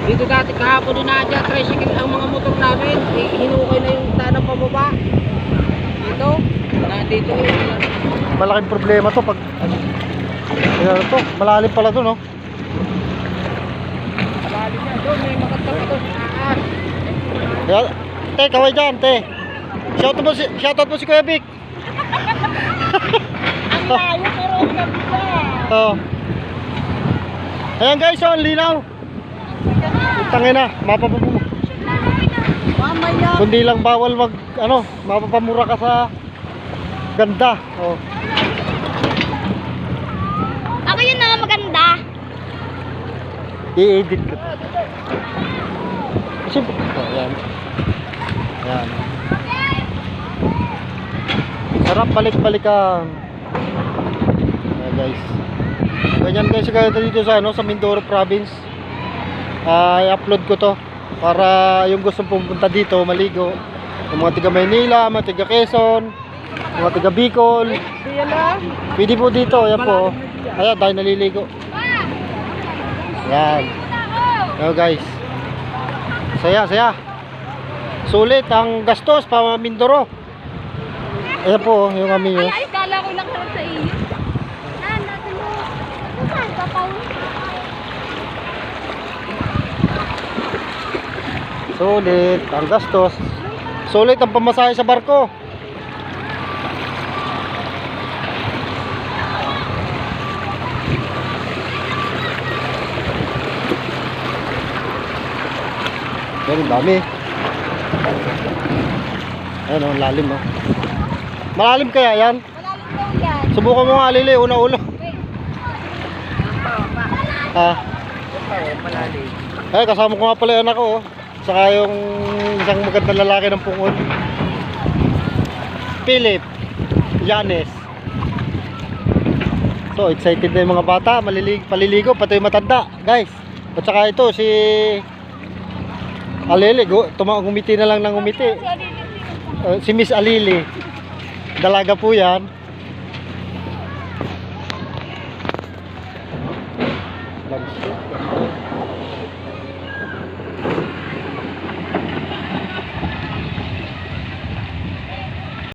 Dito dati kahapon din na dyan, tricycle ang mga motor namin. Hinukay na yung tanang pababa. Dito, nandito yung... Malaking problema to pag ano to, malalim pala to, no? Malalim yan doon, may makatap ito sa taas. Kaya, te, kaway dyan, te. Shoutout mo si Kuya Vic. Ang layo pero ang ganda. Oh. Ayan guys, oh, ang linaw. Tangin na, mapapamura. Mamaya. Kundi lang bawal mag, ano, mapapamura ka sa ganda. Oh. Ako yun na maganda. I-edit ko. Kasi, oh, yan. Yan. Sarap balik-balikan. Ayan guys. Ganyan guys, kaya dito sa, ano, sa Mindoro Province. I-upload ko to para yung gustong pumunta dito maligo, yung mga tiga Maynila, mga tiga Quezon, mga tiga Bicol, pwede po dito. Ayan po, ayan tayo naliligo. Yan. Ayan guys, saya sulit ang gastos pa Mindoro. Ayan po yung kami yun. Ay, kala ko lang sa iyo. Natin mo. Saan ka pa? Sulit ang gastos, sulit ang pamasahe sa barko. Yan, ang dami. Ayan, ang lalim, oh. Malalim kaya yan? Malalim daw yan. Subukan mo nga, Lili, una-ulo. Ah. Malalim. Ay, kasama ko nga pala yung anak ko, oh. Saka yung isang magandang lalaki ng Pungol, Philip Yanes. So excited na yung mga bata, paliligo, pati yung matanda guys. At saka ito si Alili, umiti na lang ng umiti. Si Miss Alili, dalaga po yan.